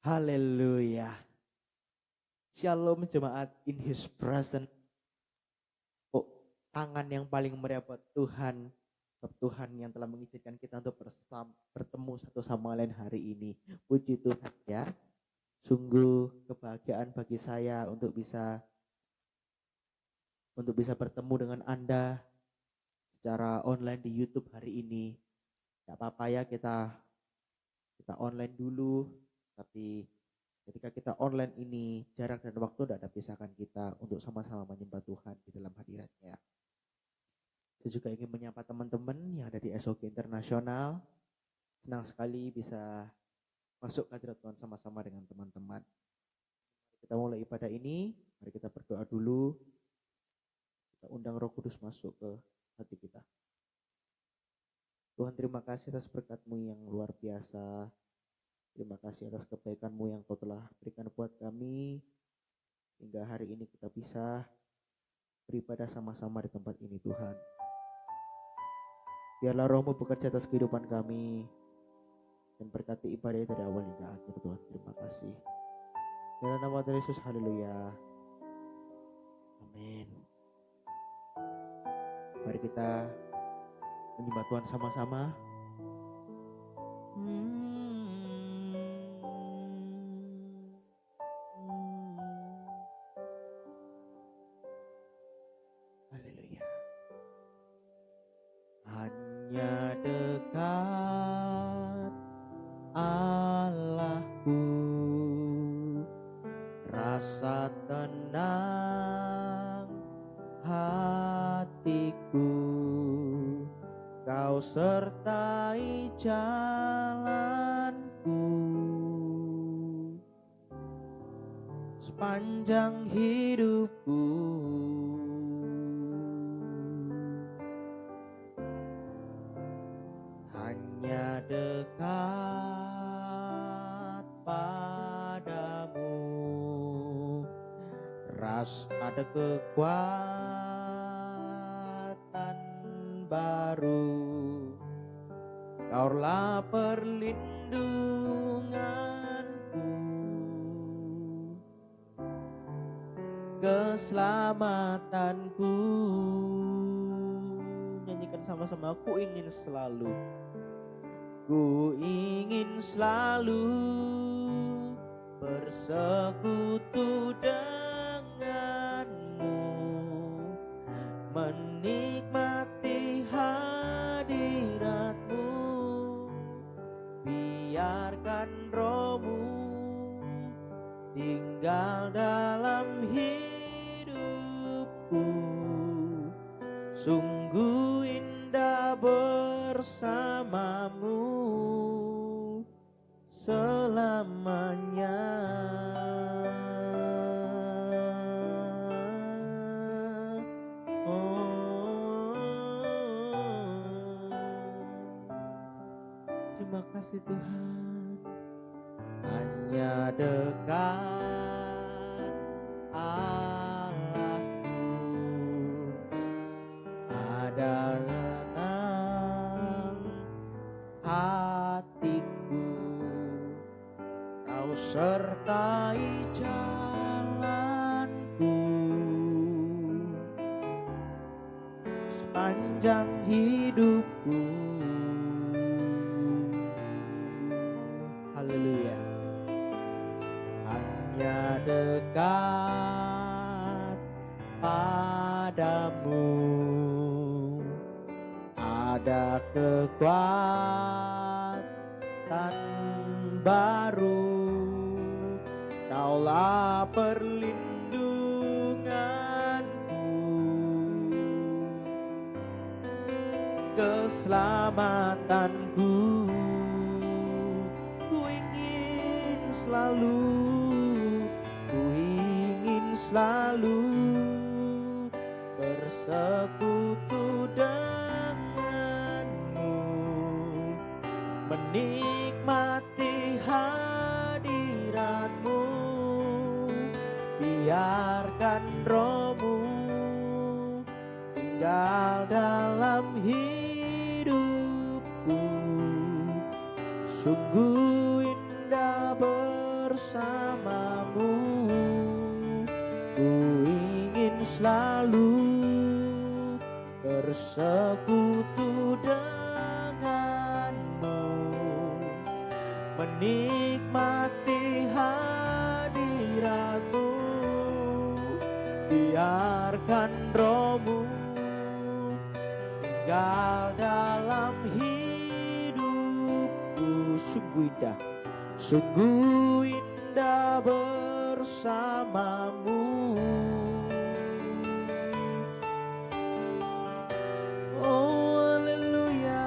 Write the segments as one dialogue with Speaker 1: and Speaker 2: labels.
Speaker 1: Haleluya. Shalom jemaat in his presence. Oh, tangan yang paling meriah buat Tuhan. Tuhan yang telah mengizinkan kita untuk bertemu satu sama lain hari ini. Puji Tuhan ya. Sungguh kebahagiaan bagi saya untuk bisa bertemu dengan Anda secara online di YouTube hari ini. Gak apa-apa ya kita online dulu, tapi ketika kita online ini jarak dan waktu tidak ada pisahkan kita untuk sama-sama menyembah Tuhan di dalam hadiratnya. Saya juga ingin menyapa teman-teman yang ada di SOG Internasional. Senang sekali bisa masuk ke hadirat Tuhan sama-sama dengan teman-teman. Kita mulai ibadah ini, mari kita berdoa dulu. Kita undang Roh Kudus masuk ke hati kita. Tuhan, terima kasih atas berkat-Mu yang luar biasa. Terima kasih atas kebaikan-Mu yang Kau telah berikan buat kami. Hingga hari ini kita bisa beribadah sama-sama di tempat ini, Tuhan. Biarlah Roh-Mu bekerja atas kehidupan kami dan berkati ibadah dari awal hingga akhir, Tuhan. Terima kasih. Dalam nama Tuhan Yesus, haleluya. Amin. Mari kita menyembah Tuhan sama-sama. Haleluya. Hanya dekat Allahku, rasa tenang hatiku, Kau sertai jalanku sepanjang hidupku. Hanya dekat padamu, ada kekuatan baru. Kaulah perlindunganku, keselamatanku. Nyanyikan sama-sama, ku ingin selalu bersekutu denganmu, menikmati hadiratmu. Biarkan Roh-Mu tinggal dalam hidupku. Sungguh indah bersamamu selamanya. Terima kasih Tuhan. Hanya dekat Allahku, ada tenang hatiku, Kau sertai jalanku sepanjang hidupku. Haleluya. Hanya dekat padamu ada kekuatan baru. Kaulah perlindunganku, keselamatanku. Ku ingin selalu bersekutu denganmu, menikmati hadiratmu. Biarkan Roh-Mu tinggal dalam hidupku. Sungguh indah bersamamu bersamamu, ku ingin selalu bersekutu denganmu, menikmati hadiratmu, biarkan rohmu tinggal dalam hidupku. Sungguh indah bersamamu. Oh haleluya,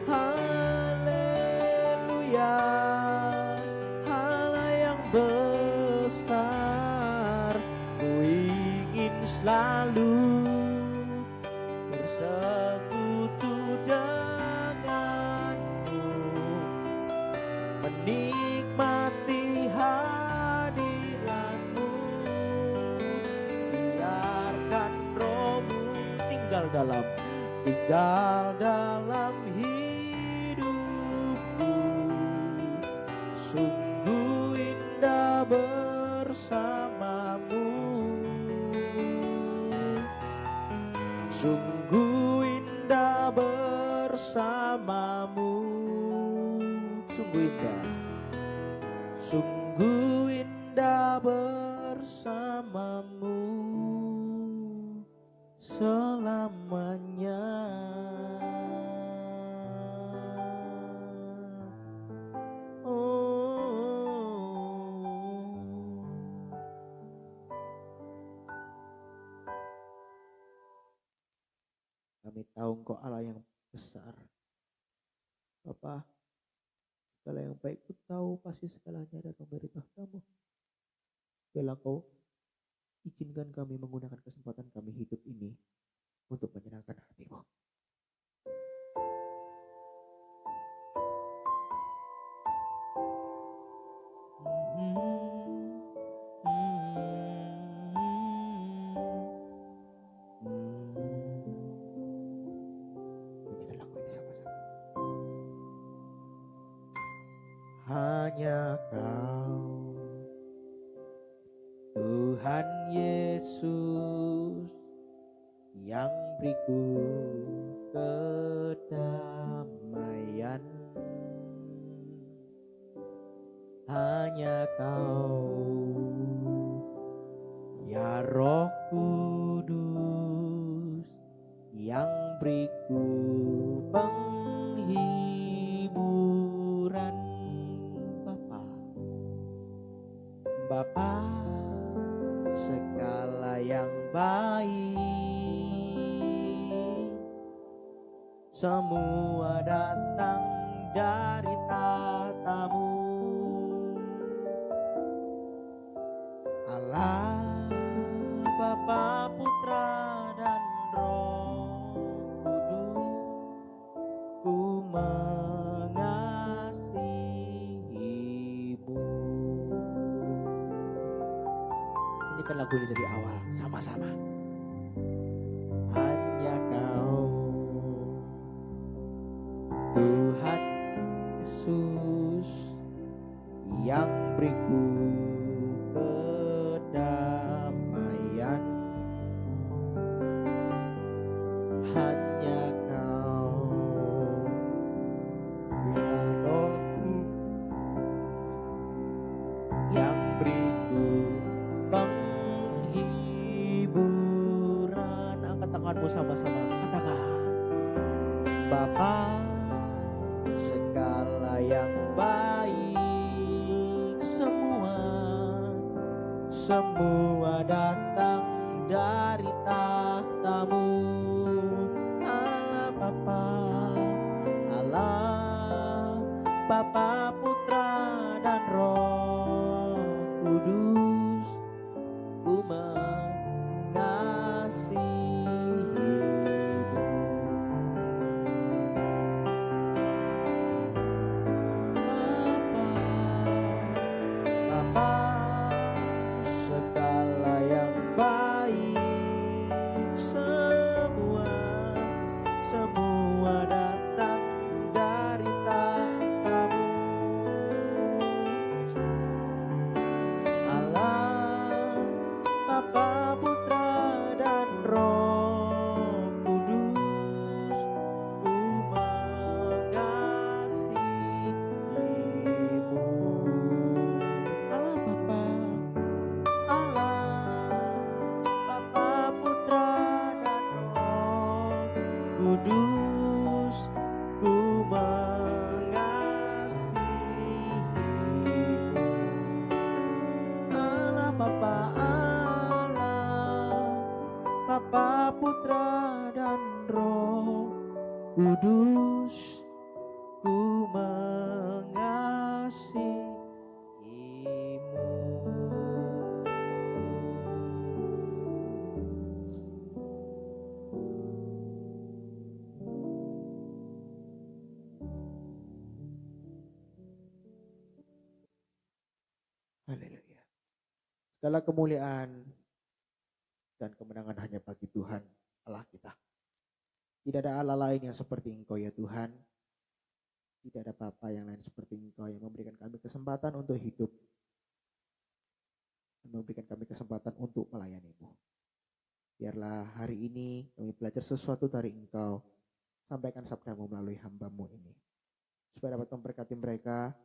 Speaker 1: haleluya, Allah yang besar, ku ingin selalu bersekutu denganmu, menikmati hadiratmu, biarkan rohmu tinggal dalam hidupku. Sungguh indah bersamamu, sungguh indah bersamamu, sungguh indah bersamamu selamanya. Kami tahu Engkau Allah yang besar, Bapa. Segala yang baik Ku tahu pasti segalanya datang dari tahta-Mu. Bila Kau izinkan kami menggunakan kesempatan kami hidup ini untuk menyenangkan hati-Mu. Nyanyikan lagu ini sama-sama. Hanya Kau, Tuhan Yesus, yang beriku kedamaian. Hanya Kau, ya Roh Kudus, yang beriku penghiburan. Bapa, segala yang baik semua datang dari tahta-Mu. Allah, Bapa, Putra, dan Roh Kudus, ku mengasihi-Mu. Nyanyikan lagu ini dari awal sama-sama. Hanya Kau, Tuhan Yesus, yang beriku kedamaian. Hanya Kau, ya Roh yang beriku penghiburan. Angkat tanganmu sama-sama, katakan. Bapa, segala yang baik semua datang dari tahta-Mu. Allah Bapa, Allah Bapa, Putra, dan Roh Kudus, ku mengasihi-Mu. Segala kemuliaan dan kemenangan hanya bagi Tuhan Allah kita. Tidak ada Allah lain yang seperti Engkau ya Tuhan. Tidak ada Bapa yang lain seperti Engkau yang memberikan kami kesempatan untuk hidup. Dan memberikan kami kesempatan untuk melayani-Mu. Biarlah hari ini kami belajar sesuatu dari Engkau. Sampaikan sabda-Mu melalui hamba-Mu ini. Supaya dapat memberkati mereka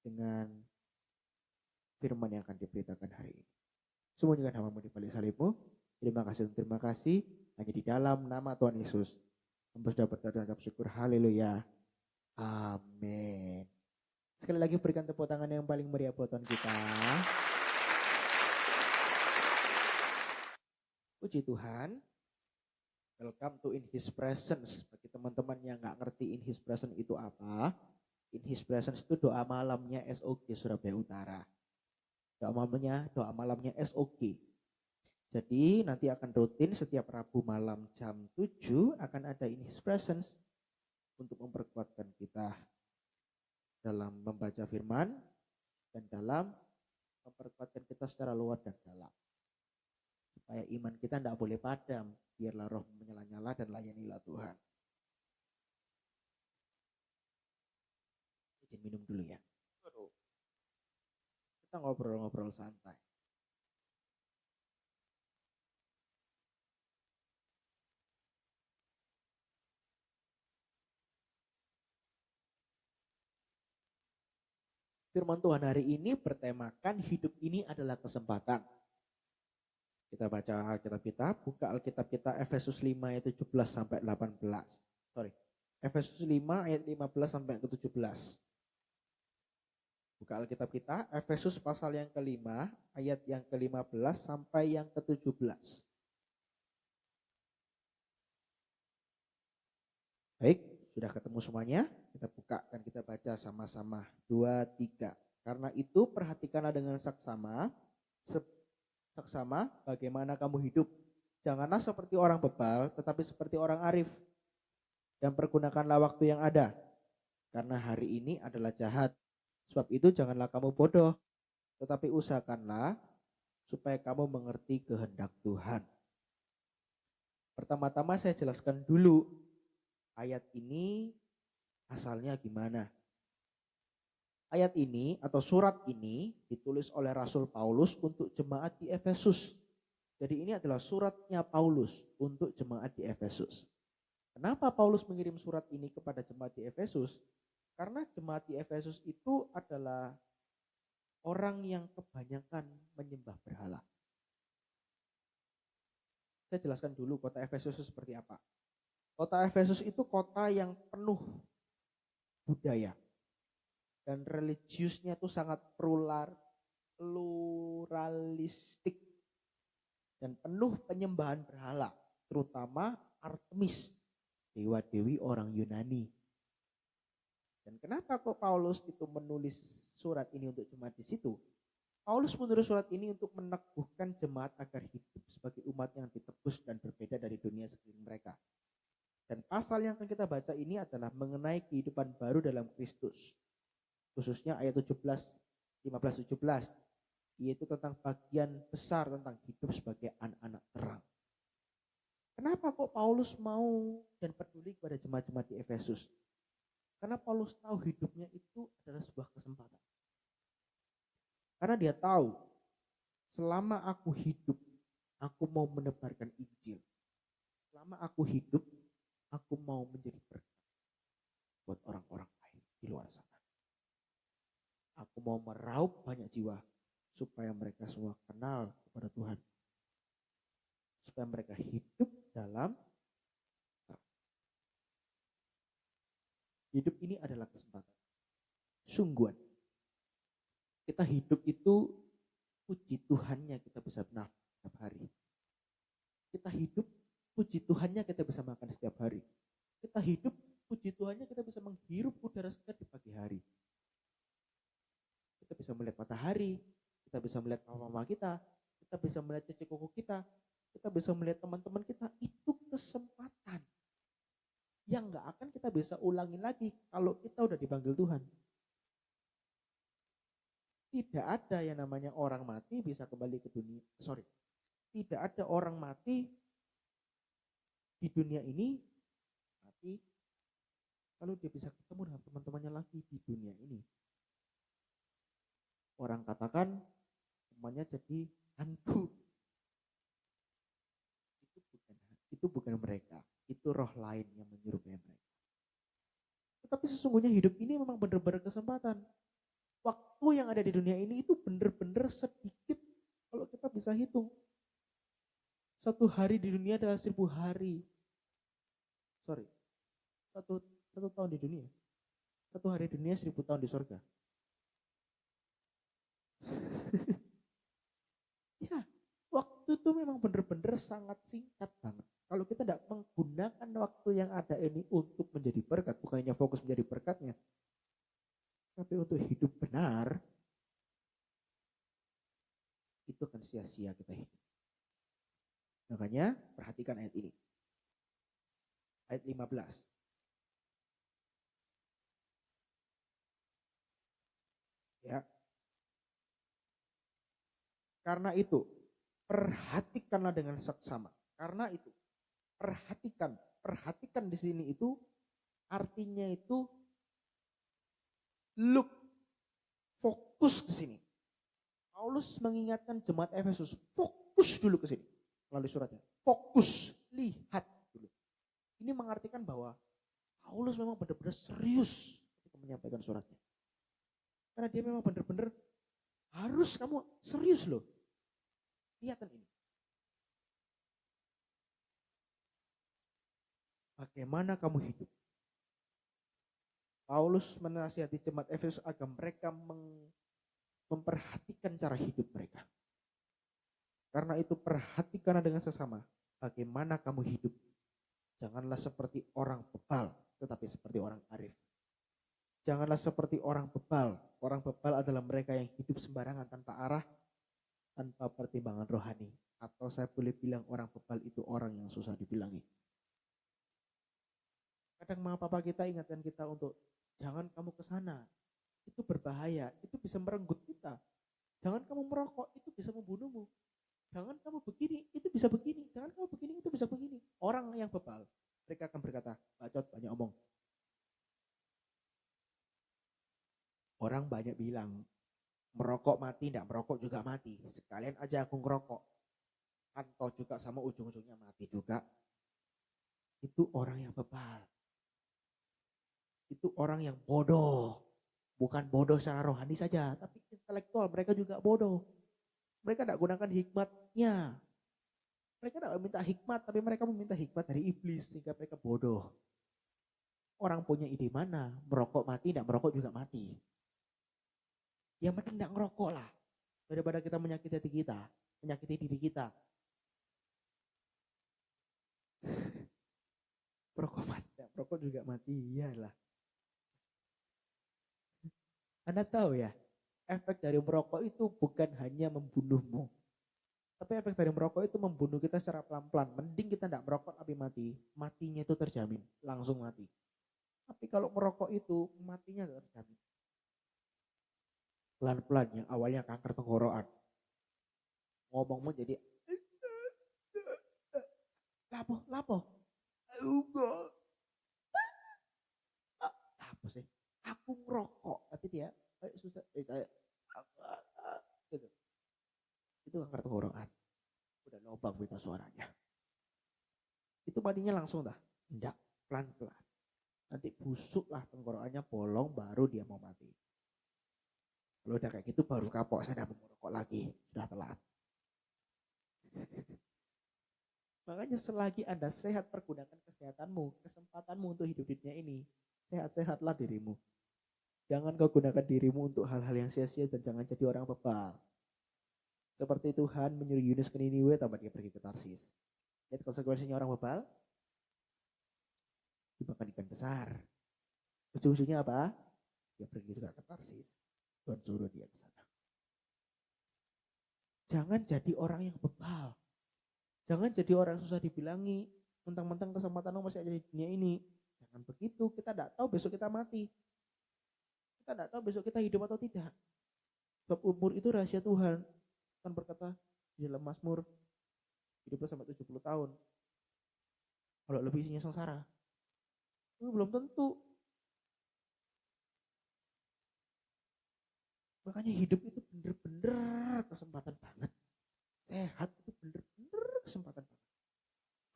Speaker 1: dengan firman yang akan diberitakan hari ini. Sembunyikan hamba-Mu di balik salib-Mu. Terima kasih. Hanya di dalam nama Tuhan Yesus. Hamba sudah berdoa dan bersyukur. Haleluya. Amin. Sekali lagi berikan tepuk tangan yang paling meriah buat Tuhan kita. Puji Tuhan. Welcome to In His Presence. Bagi teman-teman yang gak ngerti In His Presence itu apa, In His Presence itu doa malamnya SOG Surabaya Utara. Doa malamnya SOG. Jadi nanti akan rutin setiap Rabu malam jam 7 akan ada In His Presence untuk memperkuatkan kita dalam membaca firman dan dalam memperkuatkan kita secara luar dan dalam. Supaya iman kita tidak boleh padam, biarlah roh menyala-nyala dan layanilah Tuhan. Izin minum dulu ya. Kita ngobrol-ngobrol santai. Firman Tuhan hari ini bertemakan hidup ini adalah kesempatan. Kita baca Alkitab kita, buka Alkitab kita Efesus 5 ayat 17 sampai 18. Efesus 5 ayat 15 sampai ke 17. Buka Alkitab kita, Efesus pasal yang kelima, ayat yang ke-15 sampai yang ke-17. Baik, sudah ketemu semuanya? Kita buka dan kita baca sama-sama. 2, 3. Karena itu perhatikanlah dengan saksama bagaimana kamu hidup. Janganlah seperti orang bebal, tetapi seperti orang arif. Dan pergunakanlah waktu yang ada. Karena hari ini adalah jahat. Sebab itu janganlah kamu bodoh, tetapi usahakanlah supaya kamu mengerti kehendak Tuhan. Pertama-tama saya jelaskan dulu ayat ini asalnya gimana. Ayat ini atau surat ini ditulis oleh Rasul Paulus untuk jemaat di Efesus. Jadi ini adalah suratnya Paulus untuk jemaat di Efesus. Kenapa Paulus mengirim surat ini kepada jemaat di Efesus? Karena jemaat di Efesus itu adalah orang yang kebanyakan menyembah berhala. Saya jelaskan dulu kota Efesus itu seperti apa. Kota Efesus itu kota yang penuh budaya. Dan religiusnya itu sangat pluralistik. Dan penuh penyembahan berhala. Terutama Artemis, dewa-dewi orang Yunani. Dan kenapa kok Paulus itu menulis surat ini untuk jemaat di situ? Paulus menulis surat ini untuk meneguhkan jemaat agar hidup sebagai umat yang ditebus dan berbeda dari dunia sekeliling mereka. Dan pasal yang akan kita baca ini adalah mengenai kehidupan baru dalam Kristus. Khususnya ayat 15-17. Yaitu tentang bagian besar tentang hidup sebagai anak-anak terang. Kenapa kok Paulus mau dan peduli kepada jemaat-jemaat di Efesus? Karena Paulus tahu hidupnya itu adalah sebuah kesempatan. Karena dia tahu, selama aku hidup, aku mau menebarkan Injil. Selama aku hidup, aku mau menjadi berkat buat orang-orang lain di luar sana. Aku mau meraup banyak jiwa, supaya mereka semua kenal kepada Tuhan. Supaya mereka hidup dalam hidup ini adalah kesempatan. Sungguhan. Kita hidup itu puji Tuhannya kita bisa bernafas setiap hari. Kita hidup puji Tuhannya kita bisa makan setiap hari. Kita hidup puji Tuhannya kita bisa menghirup udara segar di pagi hari. Kita bisa melihat matahari, kita bisa melihat mama kita bisa melihat cicik kuku kita bisa melihat teman-teman kita. Itu kesempatan yang gak akan kita bisa ulangin lagi kalau kita udah dipanggil Tuhan. Tidak ada yang namanya orang mati bisa kembali ke dunia. Sorry. Tidak ada orang mati di dunia ini mati lalu dia bisa ketemu dengan teman-temannya lagi di dunia ini. Orang katakan temannya jadi hantu. Itu bukan mereka. Itu roh lain yang menyerupai mereka. Tetapi sesungguhnya hidup ini memang benar-benar kesempatan. Waktu yang ada di dunia ini itu benar-benar sedikit kalau kita bisa hitung. Satu hari di dunia adalah 1000 hari. Sorry, satu tahun di dunia. Satu hari di dunia 1000 tahun di surga. Ya, waktu itu memang benar-benar sangat singkat banget. Kalau kita tidak menggunakan waktu yang ada ini untuk menjadi berkat, bukan hanya fokus menjadi berkatnya, tapi untuk hidup benar, itu akan sia-sia kita hidup. Makanya perhatikan ayat ini. Ayat 15. Ya. Karena itu, perhatikanlah dengan seksama. Karena itu, perhatikan di sini itu artinya itu look, fokus ke sini. Paulus mengingatkan jemaat Efesus, fokus dulu ke sini melalui suratnya. Fokus, lihat dulu. Ini mengartikan bahwa Paulus memang benar-benar serius ketika menyampaikan suratnya. Karena dia memang benar-benar harus kamu serius loh. Lihatan ini. Bagaimana kamu hidup? Paulus menasihati jemaat Efesus agar mereka memperhatikan cara hidup mereka. Karena itu perhatikanlah dengan sesama. Bagaimana kamu hidup? Janganlah seperti orang bebal, tetapi seperti orang arif. Janganlah seperti orang bebal. Orang bebal adalah mereka yang hidup sembarangan tanpa arah, tanpa pertimbangan rohani. Atau saya boleh bilang orang bebal itu orang yang susah dibilangi. Kadang mama papa kita ingatkan kita untuk jangan kamu ke sana. Itu berbahaya, itu bisa merenggut kita. Jangan kamu merokok, itu bisa membunuhmu. Jangan kamu begini, itu bisa begini. Jangan kamu begini, itu bisa begini. Orang yang bebal, mereka akan berkata, bacot, banyak omong. Orang banyak bilang, merokok mati, enggak merokok juga mati. Sekalian aja aku ngerokok. Atau juga sama ujung-ujungnya mati juga. Itu orang yang bebal. Itu orang yang bodoh. Bukan bodoh secara rohani saja, tapi intelektual. Mereka juga bodoh. Mereka tidak gunakan hikmatnya. Mereka tidak meminta hikmat, tapi mereka meminta hikmat dari iblis sehingga mereka bodoh. Orang punya ide mana? Merokok mati, tidak merokok juga mati. Yang penting tidak ngerokok lah. Daripada kita menyakiti hati kita, menyakiti diri kita. Merokok mati, tidak merokok juga mati. Iyalah. Anda tahu ya, efek dari merokok itu bukan hanya membunuhmu. Tapi efek dari merokok itu membunuh kita secara pelan-pelan. Mending kita tidak merokok tapi mati. Matinya itu terjamin, langsung mati. Tapi kalau merokok itu matinya tidak terjamin. Pelan-pelan yang awalnya kanker tenggorokan. Ngomongmu jadi lapo. Lapo sih? Aku ngerokok, tapi dia kayak susah kayak gitu. Itu kanker tenggorokan. Udah lubang berita suaranya. Itu matinya langsung dah? Enggak, pelan-pelan. Nanti busuk lah tenggorokannya, bolong, baru dia mau mati. Kalau udah kayak gitu baru kapok, saya tidak mau merokok lagi, sudah telat. Makanya selagi Anda sehat, pergunakan kesehatanmu, kesempatanmu untuk hidup di dunia ini. Sehat-sehatlah dirimu. Jangan kau gunakan dirimu untuk hal-hal yang sia-sia dan jangan jadi orang bebal. Seperti Tuhan menyuruh Yunus ke Niniwe tanpa dia pergi ke Tarsis. Lihat konsekuensinya orang bebal. Dimakan ikan besar. Ujung-ujungnya apa? Dia pergi juga ke Tarsis. Tuhan suruh dia ke sana. Jangan jadi orang yang bebal. Jangan jadi orang yang susah dibilangi. Mentang-mentang kesempatanmu masih ada di dunia ini. Jangan begitu. Kita tidak tahu besok kita mati. Kita tidak tahu besok kita hidup atau tidak. Sebab umur itu rahasia Tuhan. Kan berkata di dalam Mazmur, hiduplah sampai 70 tahun. Kalau lebih isinya sengsara. Itu belum tentu. Makanya hidup itu bener-bener kesempatan banget. Sehat itu bener-bener kesempatan banget.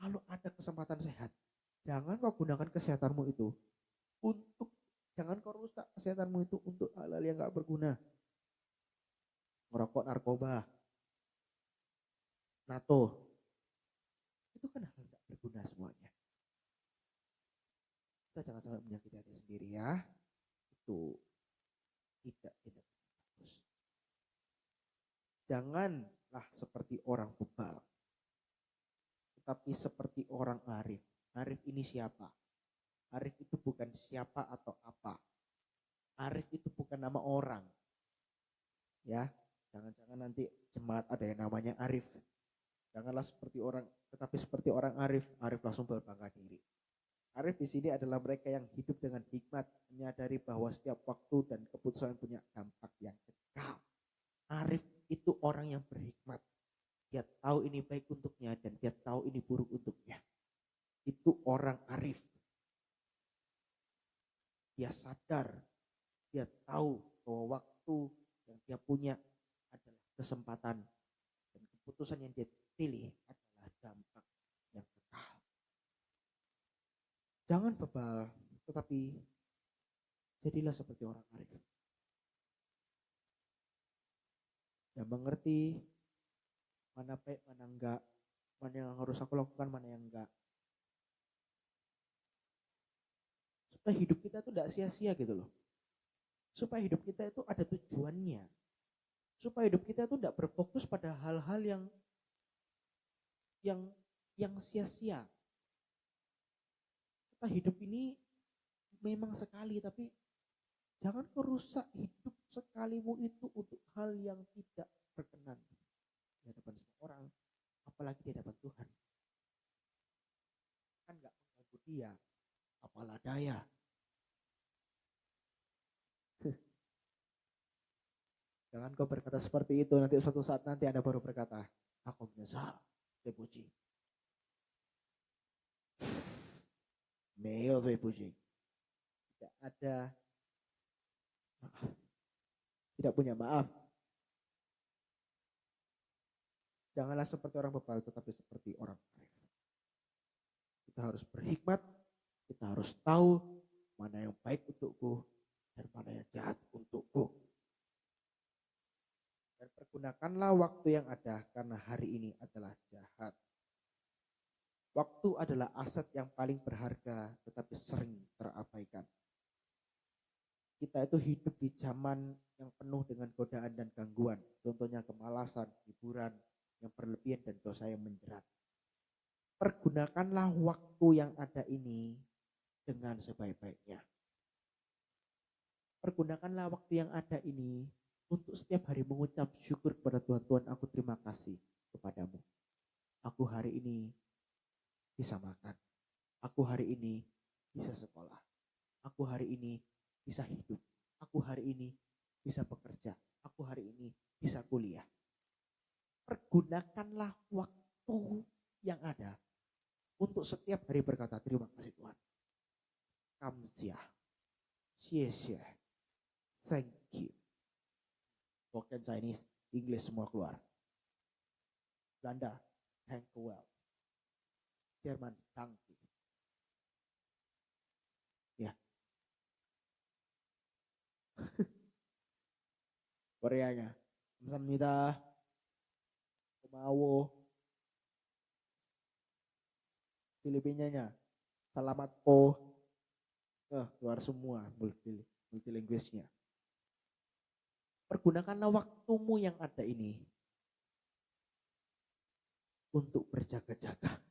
Speaker 1: Kalau ada kesempatan sehat, jangan kau gunakan kesehatanmu itu untuk, jangan kau rusak kesehatanmu itu untuk hal-hal yang gak berguna. Merokok, narkoba, NATO, itu kan hal gak berguna semuanya. Kita jangan sampai menyakiti hati sendiri ya. Itu tidak bagus. Janganlah seperti orang bebal, tetapi seperti orang arif. Arif ini siapa? Arif itu bukan siapa atau apa. Arif itu bukan nama orang. Ya, jangan-jangan nanti jemaat ada yang namanya Arif. Janganlah seperti orang, tetapi seperti orang arif. Arif langsung berbangga diri. Arif di sini adalah mereka yang hidup dengan hikmat, menyadari bahwa setiap waktu dan keputusan punya dampak yang kekal. Arif itu orang yang berhikmat. Dia tahu ini baik untuknya dan dia tahu ini buruk untuknya. Itu orang arif. Dia sadar, dia tahu bahwa waktu yang dia punya adalah kesempatan dan keputusan yang dia pilih adalah dampak yang kekal. Jangan bebal, tetapi jadilah seperti orang arif. Yang mengerti mana baik, mana enggak, mana yang harus aku lakukan, mana yang enggak. Supaya hidup kita itu tidak sia-sia gitu loh. Supaya hidup kita itu ada tujuannya. Supaya hidup kita itu tidak berfokus pada hal-hal yang sia-sia. Kita hidup ini memang sekali, tapi jangan kau rusak hidup sekalimu itu untuk hal yang tidak berkenan di hadapan semua orang, apalagi di hadapan Tuhan. Kan gak mengganggu dia, apalah daya. Jangan kau berkata seperti itu, nanti suatu saat nanti Anda baru berkata, aku menyesal, Tepuji. Meo Tepuji. Tidak ada maaf. Tidak punya maaf. Janganlah seperti orang bebal, tetapi seperti orang arif. Kita harus berhikmat, kita harus tahu mana yang baik untukku dan mana yang jahat untukku. Dan pergunakanlah waktu yang ada karena hari ini adalah jahat. Waktu adalah aset yang paling berharga tetapi sering terabaikan. Kita itu hidup di zaman yang penuh dengan godaan dan gangguan. Contohnya kemalasan, hiburan yang berlebihan dan dosa yang menjerat. Pergunakanlah waktu yang ada ini dengan sebaik-baiknya. Pergunakanlah waktu yang ada ini untuk setiap hari mengucap syukur kepada Tuhan. Tuhan, aku terima kasih kepadamu. Aku hari ini bisa makan. Aku hari ini bisa sekolah. Aku hari ini bisa hidup. Aku hari ini bisa bekerja. Aku hari ini bisa kuliah. Pergunakanlah waktu yang ada untuk setiap hari berkata terima kasih Tuhan. Kamsia. Xie. Thank you. Spoken Chinese, English semua keluar. Belanda, thank you well. Jerman, danke. Ya. Koreanya, 감사합니다. 고마워. Filipinanya, salamat po. Keluar semua multilinguisnya. Pergunakanlah waktumu yang ada ini untuk berjaga-jaga.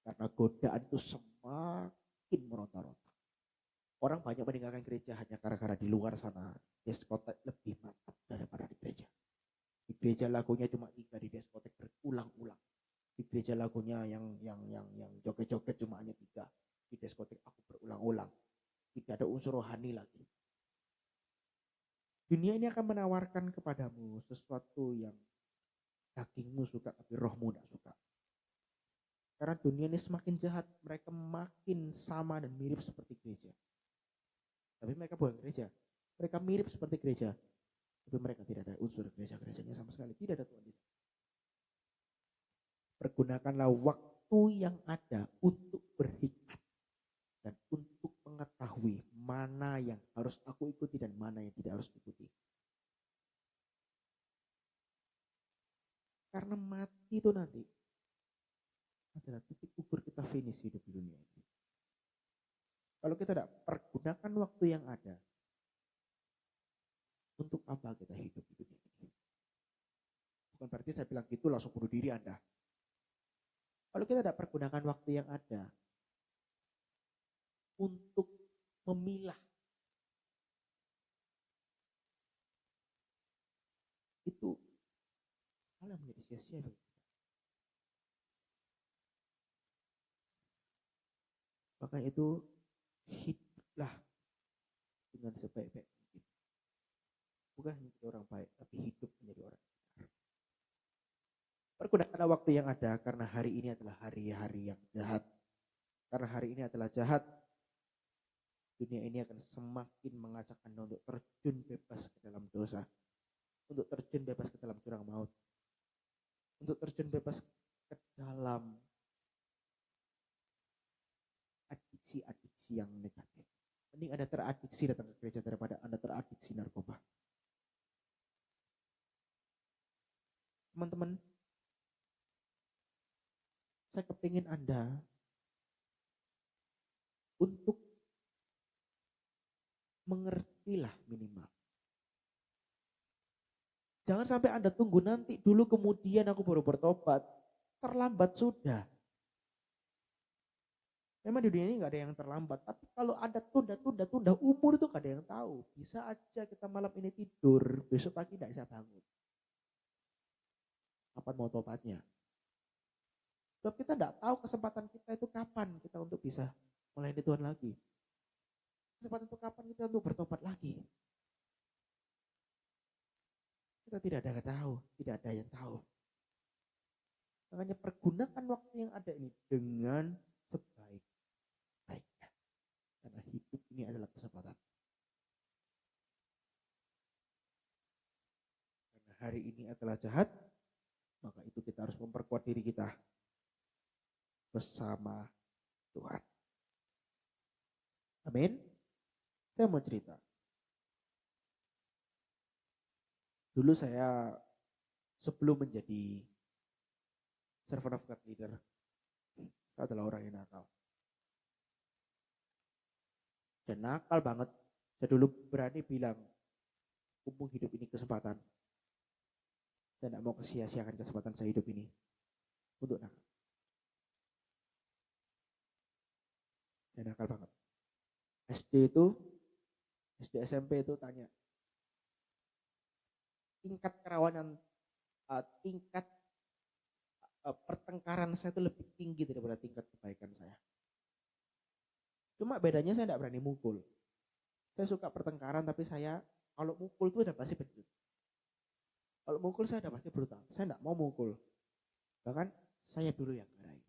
Speaker 1: Karena godaan itu semakin meronta-ronta. Orang banyak meninggalkan gereja hanya gara-gara di luar sana diskotek lebih mantap daripada di gereja. Di gereja lagunya cuma 3, di diskotek berulang-ulang. Di gereja lagunya yang joget-joget cuma hanya 3. Di diskotek aku berulang-ulang. Tidak ada unsur rohani lagi. Dunia ini akan menawarkan kepadamu sesuatu yang dagingmu suka tapi rohmu tidak suka. Karena dunia ini semakin jahat, mereka makin sama dan mirip seperti gereja. Tapi mereka bukan gereja, mereka mirip seperti gereja, tapi mereka tidak ada unsur gereja-gerejanya sama sekali. Tidak ada Tuhan di sana. Pergunakanlah waktu yang ada untuk berhikmat dan untuk mengetahui mana yang harus aku ikuti dan mana yang tidak harus ikuti. Karena mati itu nanti adalah titik ukur kita finish hidup di dunia ini. Kalau kita tidak pergunakan waktu yang ada, untuk apa kita hidup di dunia ini? Bukan berarti saya bilang gitu langsung bunuh diri Anda. Kalau kita tidak pergunakan waktu yang ada untuk memilah, itu hal yang menjadi sia-sia bagi kita. Maka itu hiduplah dengan sebaik-baik mungkin. Bukan hanya jadi orang baik, tapi hidup menjadi orang benar. Pergunakanlah waktu yang ada karena hari ini adalah hari-hari yang jahat. Karena hari ini adalah jahat, dunia ini akan semakin mengajak Anda untuk terjun bebas ke dalam dosa. Untuk terjun bebas ke dalam jurang maut. Untuk terjun bebas ke dalam adiksi-adiksi yang negatif. Mending Anda teradiksi datang ke gereja daripada Anda teradiksi narkoba. Teman-teman, saya kepingin Anda untuk mengertilah minimal. Jangan sampai Anda tunggu nanti dulu kemudian aku baru bertobat. Terlambat sudah. Memang di dunia ini gak ada yang terlambat. Tapi kalau ada tunda, umur itu gak ada yang tahu. Bisa aja kita malam ini tidur, besok pagi gak bisa bangun. Kapan mau tobatnya? Sebab kita gak tahu kesempatan kita itu kapan kita untuk bisa melayani Tuhan lagi. Kesempatan itu kapan kita untuk bertobat lagi. Kita tidak ada yang tahu, tidak ada yang tahu. Makanya pergunakan waktu yang ada ini dengan sebaik-baiknya. Karena hidup ini adalah kesempatan. Karena hari ini adalah jahat, maka itu kita harus memperkuat diri kita bersama Tuhan. Amin. Saya mau cerita. Dulu saya sebelum menjadi servant of God leader, saya adalah orang yang nakal. Dan nakal banget. Saya dulu berani bilang, mumpung hidup ini kesempatan. Saya tidak mau sia-siakan kesempatan saya hidup ini untuk nakal. Saya nakal banget. SD SMP itu tanya, tingkat kerawanan, tingkat pertengkaran saya itu lebih tinggi daripada tingkat kebaikan saya. Cuma bedanya saya tidak berani mukul. Saya suka pertengkaran tapi saya kalau mukul itu udah pasti penjut. Kalau mukul saya udah pasti brutal. Saya tidak mau mukul. Bahkan saya dulu yang garai.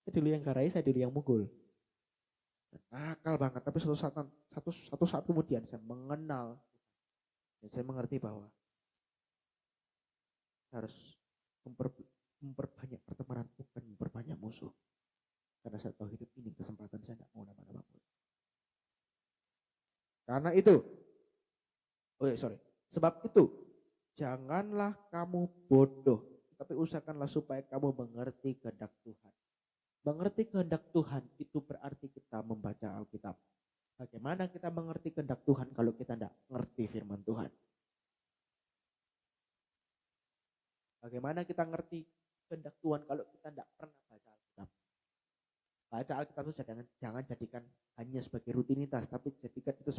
Speaker 1: Saya dulu yang garai, saya dulu yang mukul. Nakal banget, tapi satu saat kemudian saya mengenal dan saya mengerti bahwa harus memperbanyak pertemanan, bukan memperbanyak musuh. Karena saya tahu hidup ini kesempatan, saya tidak mau nama-nama pun. Karena itu, sebab itu janganlah kamu bodoh, tapi usahakanlah supaya kamu mengerti kehendak Tuhan. Mengerti kehendak Tuhan itu berarti kita membaca Alkitab. Bagaimana kita mengerti kehendak Tuhan kalau kita tidak mengerti firman Tuhan? Bagaimana kita mengerti kehendak Tuhan kalau kita tidak pernah baca Alkitab? Baca Alkitab itu jangan jadikan hanya sebagai rutinitas, tapi jadikan itu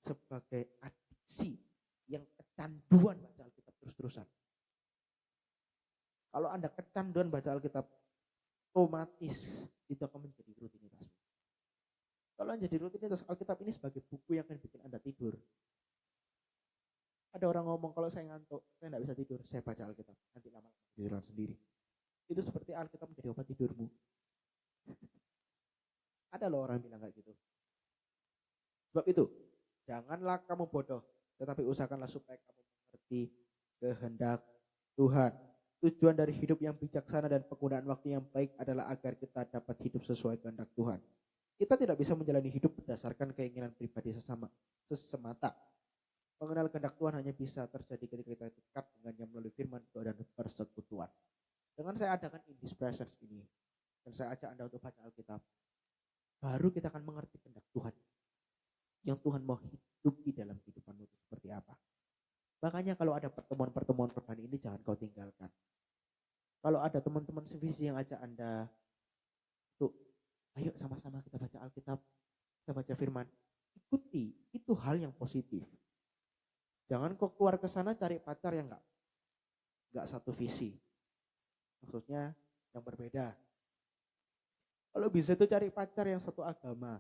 Speaker 1: sebagai adiksi yang kecanduan baca Alkitab terus-terusan. Kalau Anda kecanduan baca Alkitab, otomatis itu akan menjadi rutinitas. Kalau menjadi rutinitas Alkitab ini sebagai buku yang akan bikin Anda tidur. Ada orang ngomong kalau saya ngantuk, saya nggak bisa tidur, saya baca Alkitab, nanti lama-lama tiduran sendiri. Itu seperti Alkitab menjadi obat tidurmu. Ada loh orang bilang kayak gitu. Sebab itu, janganlah kamu bodoh, tetapi usahakanlah supaya kamu mengerti kehendak Tuhan. Tujuan dari hidup yang bijaksana dan penggunaan waktu yang baik adalah agar kita dapat hidup sesuai kehendak Tuhan. Kita tidak bisa menjalani hidup berdasarkan keinginan pribadi semata. Mengenal kehendak Tuhan hanya bisa terjadi ketika kita dekat dengannya melalui firman Tuhan dan persekutuan. Dengan saya adakan in this presence ini, dan saya ajak Anda untuk baca Alkitab, baru kita akan mengerti kehendak Tuhan. Yang Tuhan mau hidupi dalam kehidupanmu itu seperti apa. Makanya kalau ada pertemuan-pertemuan rohani ini jangan kau tinggalkan. Kalau ada teman-teman sevisi yang ajak Anda untuk ayo sama-sama kita baca Alkitab, kita baca firman, ikuti, itu hal yang positif. Jangan kau keluar ke sana cari pacar yang enggak satu visi. Maksudnya yang berbeda. Kalau bisa itu cari pacar yang satu agama,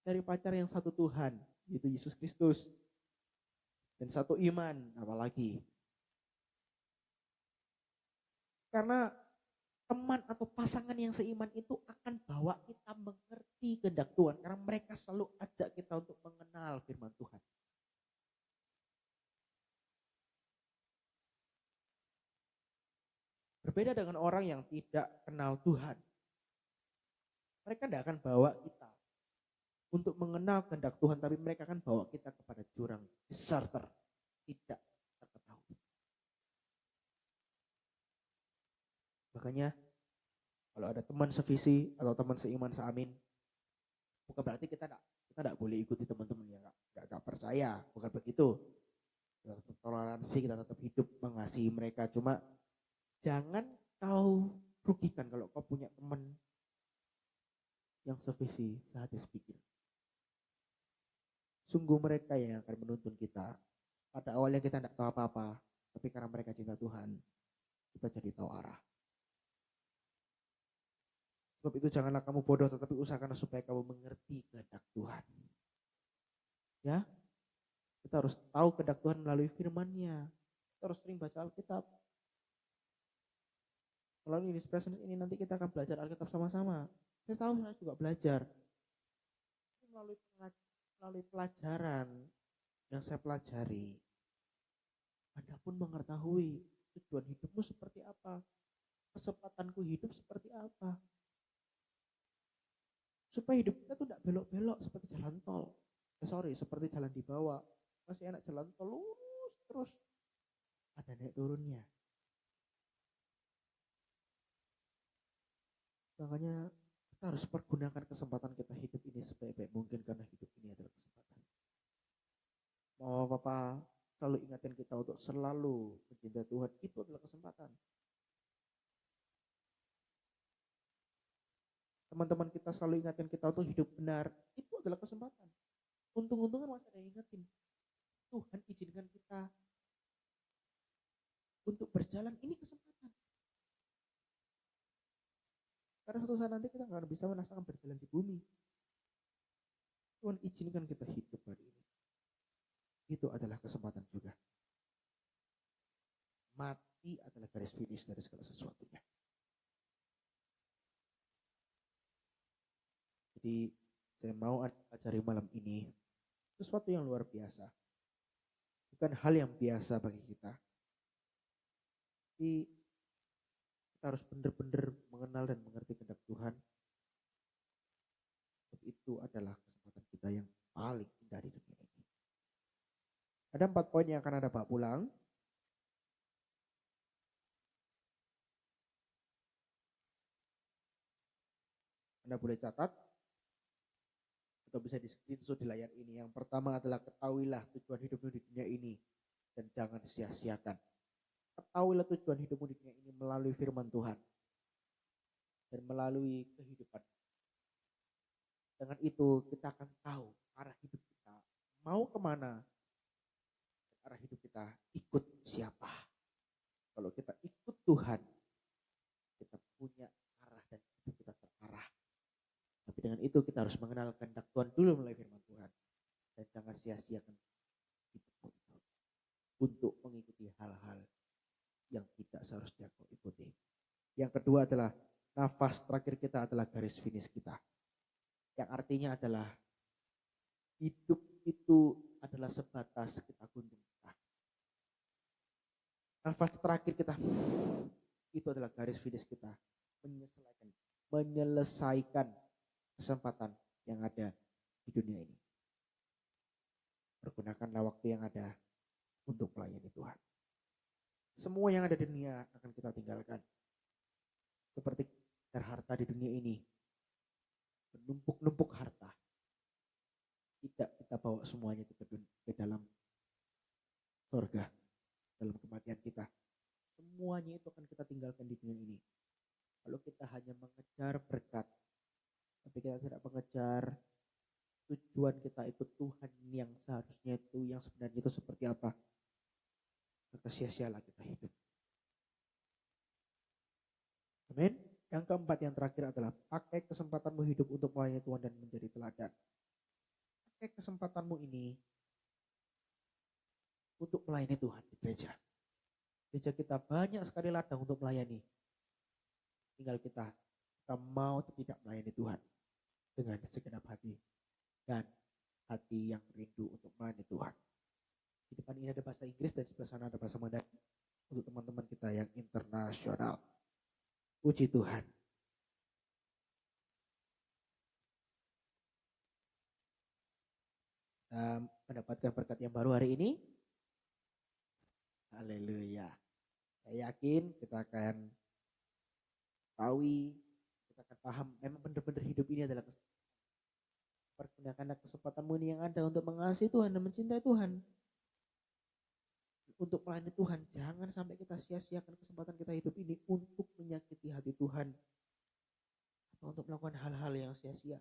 Speaker 1: cari pacar yang satu Tuhan, yaitu Yesus Kristus. Dan satu iman, apalagi. Karena teman atau pasangan yang seiman itu akan bawa kita mengerti kehendak Tuhan. Karena mereka selalu ajak kita untuk mengenal firman Tuhan. Berbeda dengan orang yang tidak kenal Tuhan. Mereka tidak akan bawa kita untuk mengenal kehendak Tuhan, tapi mereka akan bawa kita kepada jurang disaster, tidak terketahui. Makanya kalau ada teman sevisi atau teman seiman seamin, bukan berarti kita tidak boleh ikuti teman-teman yang nggak percaya, bukan begitu. Kita tetap toleransi, kita tetap hidup mengasihi mereka. Cuma jangan kau rugikan kalau kau punya teman yang sevisi sehati sepikir. Sungguh mereka yang akan menuntun kita. Pada awalnya kita tidak tahu apa-apa, tapi karena mereka cinta Tuhan, kita jadi tahu arah. Sebab itu janganlah kamu bodoh, tetapi usahakanlah supaya kamu mengerti kehendak Tuhan. Ya, kita harus tahu kehendak Tuhan melalui firman-Nya. Kita harus sering baca Alkitab. Melalui this presence ini nanti kita akan belajar Alkitab sama-sama. Saya tahu saya juga belajar. Melalui pelajaran yang saya pelajari, Anda pun mengetahui tujuan hidupmu seperti apa, kesempatanku hidup seperti apa, supaya hidup kita tuh tidak belok-belok seperti jalan tol. Seperti jalan di bawah, masih enak jalan tol lurus terus, ada naik turunnya. Makanya kita harus pergunakan kesempatan kita hidup ini sebaik-baik mungkin, karena hidup ini adalah kesempatan. Mau Papa selalu ingatkan kita untuk selalu mencintai Tuhan, itu adalah kesempatan. Teman-teman kita selalu ingatkan kita untuk hidup benar, itu adalah kesempatan. Untung-untungan masih ada yang ingatin. Tuhan izinkan kita untuk berjalan, ini kesempatan. Karena suatu saat nanti kita nggak akan bisa merasakan berjalan di bumi. Tuhan izinkan kita hidup hari ini. Itu adalah kesempatan juga. Mati adalah garis finish dari segala sesuatunya. Jadi saya mau ajari malam ini sesuatu yang luar biasa. Bukan hal yang biasa bagi kita. Tapi kita harus benar-benar mengenal dan mengerti kehendak Tuhan. Itu adalah kesempatan kita yang paling indah di dunia ini. Ada 4 poin yang akan Anda bawa pulang. Anda boleh catat atau bisa di screenshot di layar ini. Yang pertama adalah ketahuilah tujuan hidupmu di dunia ini dan jangan sia-siakan. Ketahuilah tujuan hidupmu di dunia ini melalui firman Tuhan dan melalui kehidupan. Dengan itu kita akan tahu arah hidup kita mau kemana, dan arah hidup kita ikut siapa. Kalau kita ikut Tuhan, kita punya arah dan hidup kita terarah. Tapi dengan itu kita harus mengenal kehendak Tuhan dulu melalui firman Tuhan. Dan jangan sia-siakan hidupmu itu untuk mengikuti hal-hal yang tidak seharusnya kau ikuti. Yang kedua adalah nafas terakhir kita adalah garis finish kita. Yang artinya adalah hidup itu adalah sebatas kita gunting kita. Nafas terakhir kita itu adalah garis finish kita. Menyelesaikan kesempatan yang ada di dunia ini. Pergunakanlah waktu yang ada untuk melayani Tuhan. Semua yang ada di dunia akan kita tinggalkan. Seperti harta di dunia ini. Menumpuk-numpuk harta. Tidak kita bawa semuanya ke dalam surga. Dalam kematian kita. Semuanya itu akan kita tinggalkan di dunia ini. Kalau kita hanya mengejar berkat. Tapi kita tidak mengejar tujuan kita ikut Tuhan yang seharusnya itu, yang sebenarnya itu seperti apa. Maka sia-sialah kita hidup. Amin. Yang keempat, yang terakhir adalah pakai kesempatanmu hidup untuk melayani Tuhan dan menjadi teladan. Pakai kesempatanmu ini untuk melayani Tuhan di gereja. Gereja kita banyak sekali ladang untuk melayani. Tinggal kita mau atau tidak melayani Tuhan dengan segenap hati dan hati yang rindu untuk melayani Tuhan. Di depan ini ada bahasa Inggris dan sebelah sana ada bahasa Mandarin untuk teman-teman kita yang internasional. Puji Tuhan. Kita mendapatkan berkat yang baru hari ini. Haleluya. Saya yakin kita akan tahu, kita akan paham memang benar-benar hidup ini adalah pergunakan kesempatanmu ini yang ada untuk mengasihi Tuhan dan mencintai Tuhan. Untuk melayani Tuhan, jangan sampai kita sia-siakan kesempatan kita hidup ini untuk menyakiti hati Tuhan atau untuk melakukan hal-hal yang sia-sia.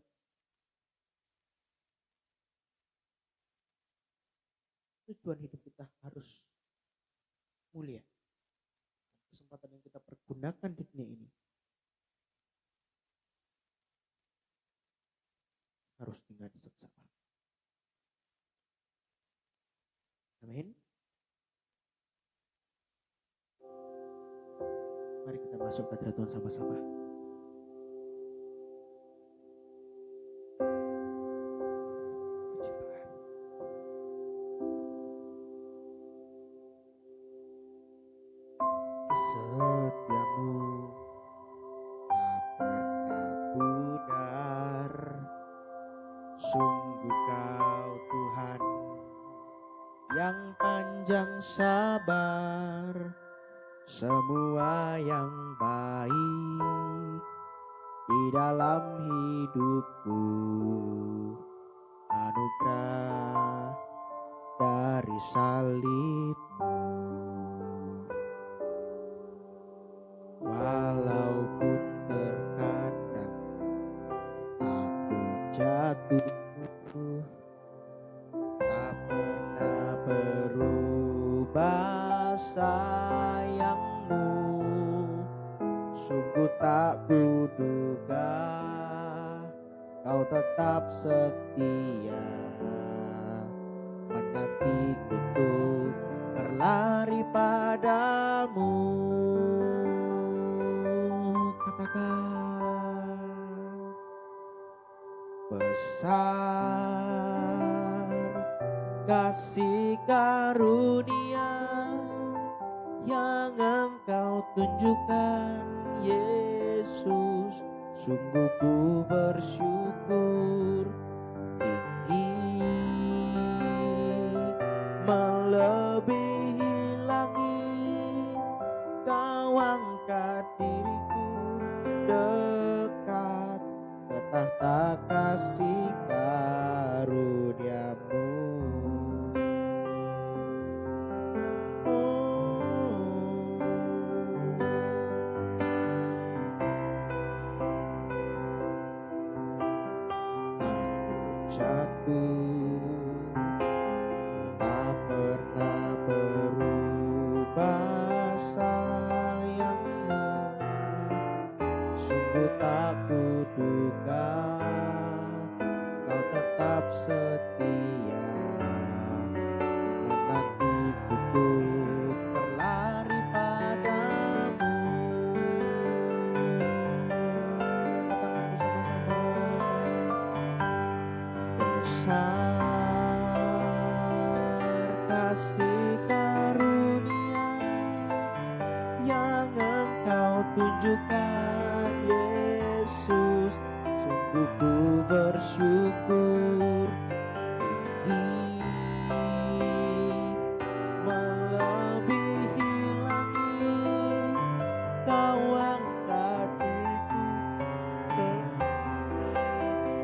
Speaker 1: Tujuan hidup kita harus mulia. Kesempatan yang kita pergunakan di dunia ini harus dengan seksama. Amin. Mari kita masuk ke hadirat Tuhan sama-sama. Setiamu tak pernah pudar, sungguh Kau Tuhan yang panjang sabar, semua yang baik di dalam hidupku, anugerah dari salib-Mu. Walaupun terkadang aku jatuh, tak pernah berubah sayang-Mu. Sungguh tak kuduga Kau tetap setia, menantiku untuk berlari padamu. Katakan besar kasih karunia yang Engkau tunjukkan, Yesus. Sungguh ku bersyukur, tinggi melebihi langit. Kau angkat diriku dekat ke tahta kasih karunia-Mu. Jatuh, tak pernah berubah sayang-Mu. Sungguh tak kuduga setia, menantiku untuk berlari padamu. Angkat tangan bersama-sama. Besar kasih karunia yang Engkau tunjukkan, Yesus. Sungguh ku bersyukur, tinggi melebihi langit. Kau angkat diriku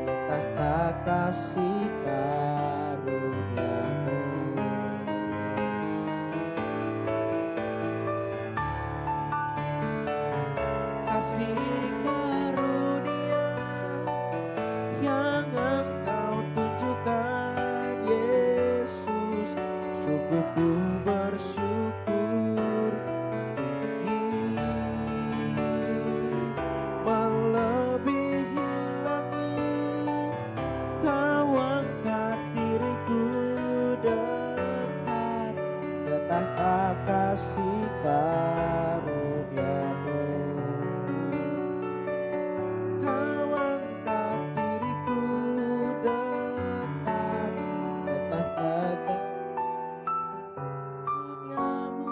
Speaker 1: ke tahta kasih karuniamu. Kasih karunia yang Engkau tunjukkan, Yesus. Sungguh ku bersyukur, tinggi melebihi langit. Kau angkat diriku dekat ke tahta kasih karuniamu. Kau angkat diriku dekat ke tahta karuniamu.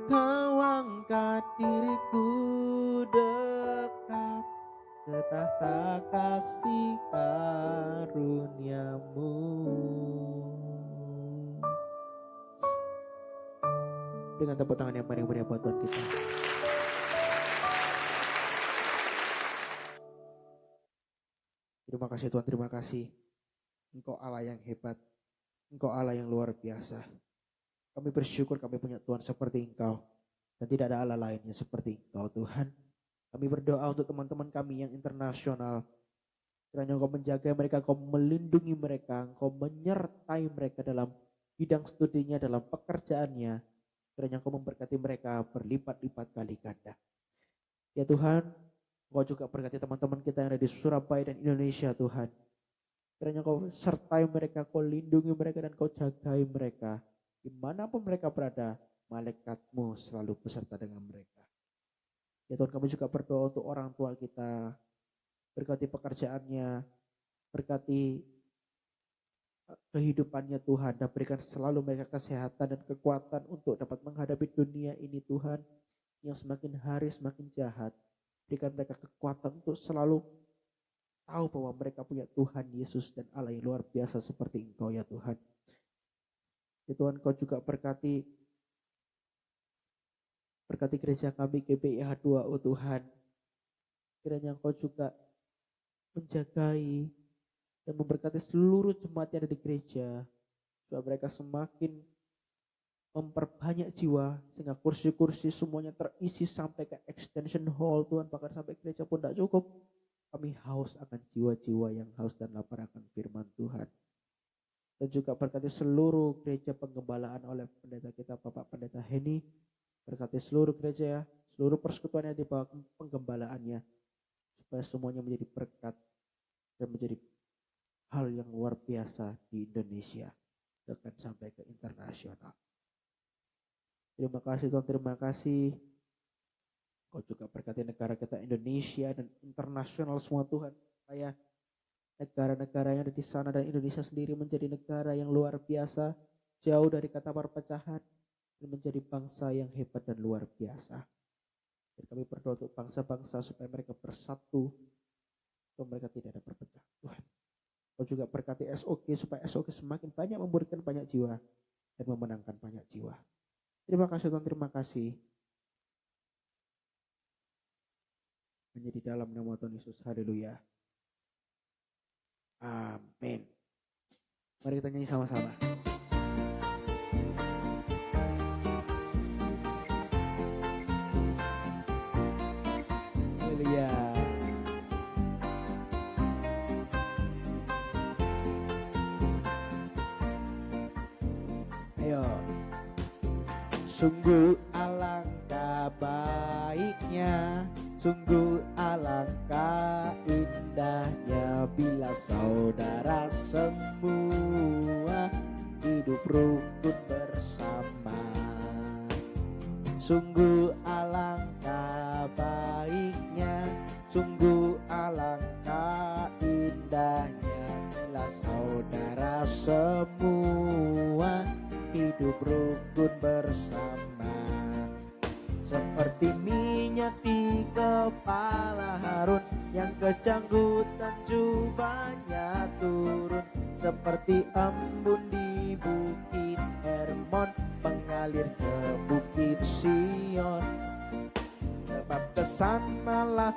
Speaker 1: Kau angkat diriku dekat ke tahta kasih karuniamu. Dengan tepuk tangan yang paling meriah buat Tuhan kita. Terima kasih Tuhan, terima kasih. Engkau Allah yang hebat, Engkau Allah yang luar biasa. Kami bersyukur kami punya Tuhan seperti Engkau, dan tidak ada Allah lainnya seperti Engkau Tuhan. Kami berdoa untuk teman-teman kami yang internasional. Kiranya Engkau menjaga mereka, Engkau melindungi mereka, Engkau menyertai mereka dalam bidang studinya, dalam pekerjaannya. Kiranya Engkau memberkati mereka berlipat-lipat kali ganda. Ya Tuhan, Engkau juga berkati teman-teman kita yang ada di Surabaya dan Indonesia Tuhan. Kiranya Engkau sertai mereka, Engkau lindungi mereka dan Engkau jagai mereka. Dimanapun mereka berada, malaikat-Mu selalu beserta dengan mereka. Ya Tuhan, kami juga berdoa untuk orang tua kita. Berkati pekerjaannya, berkati kehidupannya Tuhan, dan berikan selalu mereka kesehatan dan kekuatan untuk dapat menghadapi dunia ini Tuhan, yang semakin hari semakin jahat. Berikan mereka kekuatan untuk selalu tahu bahwa mereka punya Tuhan Yesus dan Allah yang luar biasa seperti Engkau ya Tuhan. Ya Tuhan, Kau juga berkati gereja kami GBIH 2 oh Tuhan. Kiranya Engkau juga menjagai dan memberkati seluruh jemaat yang ada di gereja, supaya mereka semakin memperbanyak jiwa, sehingga kursi-kursi semuanya terisi sampai ke extension hall Tuhan, bahkan sampai gereja pun tidak cukup. Kami haus akan jiwa-jiwa yang haus dan lapar akan firman Tuhan. Dan juga berkati seluruh gereja penggembalaan oleh pendeta kita Bapak Pendeta Heni, berkati seluruh gereja, seluruh persekutuan yang di bawah penggembalaannya, supaya semuanya menjadi berkat dan menjadi hal yang luar biasa di Indonesia, bahkan sampai ke internasional. Terima kasih Tuhan, terima kasih. Kau juga berkati negara kita Indonesia dan internasional semua Tuhan, supaya negara-negara yang ada di sana dan Indonesia sendiri menjadi negara yang luar biasa, jauh dari kata perpecahan, dan menjadi bangsa yang hebat dan luar biasa. Dan kami berdoa untuk bangsa-bangsa supaya mereka bersatu, supaya mereka tidak ada perpecah. Tuhan, Kau juga berkati SOG supaya SOG semakin banyak memberikan banyak jiwa dan memenangkan banyak jiwa. Terima kasih Tuhan, terima kasih. Hanya di dalam nama Tuhan Yesus, haleluya. Amin. Mari kita nyanyi sama-sama. Haleluya. Ayo. Sungguh alangkah baiknya, sungguh alangkah indahnya bila bila saudara semua hidup rukun bersama. Sungguh alangkah baiknya, sungguh alangkah indahnya bila saudara semua hidup rukun bersama. Seperti minyak di kepala Harun yang kejanggutan jubahnya turun, seperti embun di bukit Hermon mengalir ke bukit Sion. Sebab kesanalah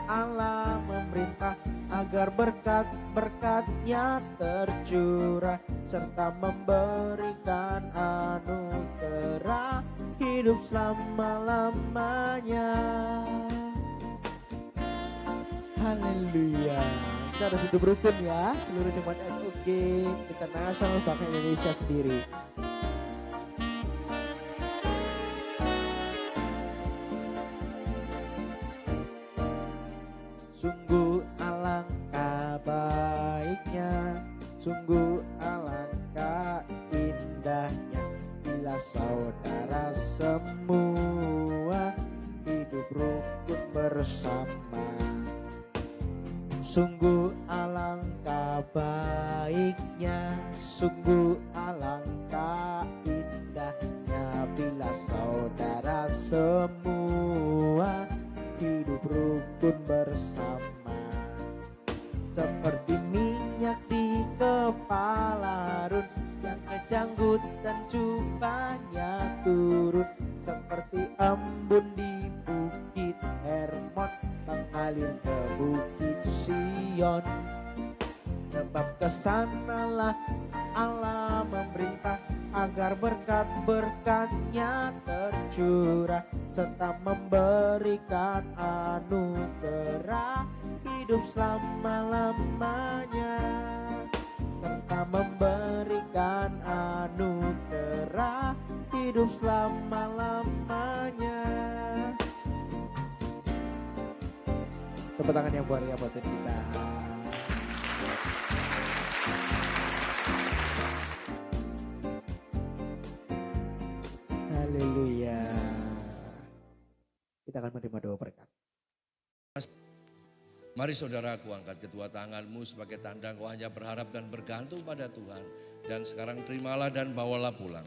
Speaker 1: Allah memerintah agar berkat-berkatnya tercurah serta memberikan anugerah hidup selama-lamanya. Haleluya. Kita harus hidup rukun ya, seluruh jemaat SOG Internasional bahkan Indonesia sendiri. Sungguh alangkah baiknya, sungguh alangkah indahnya bila saudara semua hidup rukun bersama. Sungguh alangkah baiknya, sungguh alangkah indahnya bila saudara semua hidup rukun bersama. Seperti minyak di kepala Harun yang kejanggutan jubahnya turun, seperti embun di bukit Hermon mengalir ke bukit Sion. Sebab kesanalah Allah memerintah agar berkat-berkatnya tercurah serta memberikan anugerah hidup selama-lamanya, serta memberikan anugerah hidup selama-lamanya. Tepuk tangan yang meriah buat kita. Haleluya. Kita akan menerima doa berkat.
Speaker 2: Mari saudaraku, angkat kedua tanganmu sebagai tanda kau hanya berharap dan bergantung pada Tuhan. Dan sekarang terimalah dan bawalah pulang.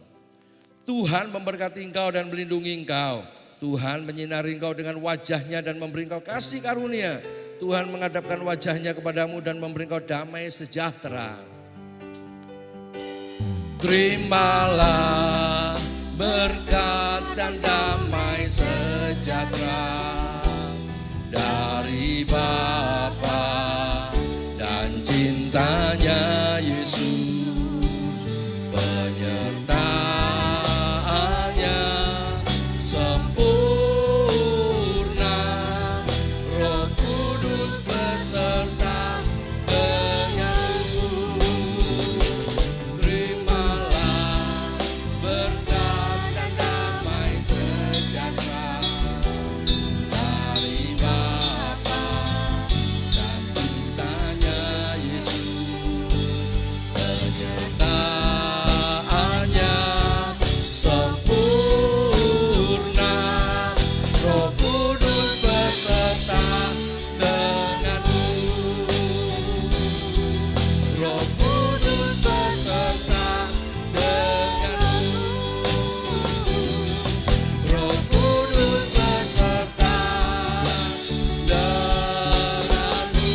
Speaker 2: Tuhan memberkati engkau dan melindungi engkau. Tuhan menyinari engkau dengan wajahnya dan memberi engkau kasih karunia. Tuhan menghadapkan wajahnya kepadamu dan memberi engkau damai sejahtera. Terimalah berkat dan damai sejahtera dari Bapa dan cintanya Yesus, penyertaannya sempurna, Roh Kudus beserta denganmu. Terimalah berkat dan damai sejahtera dari Bapa dan cintanya Yesus, penyertaannya sempurna, Roh Kudus beserta denganmu. Roh Kudus beserta denganmu. Roh Kudus beserta denganmu.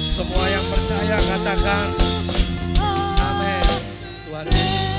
Speaker 2: Semua yang percaya katakan amin. Tuhan Yesus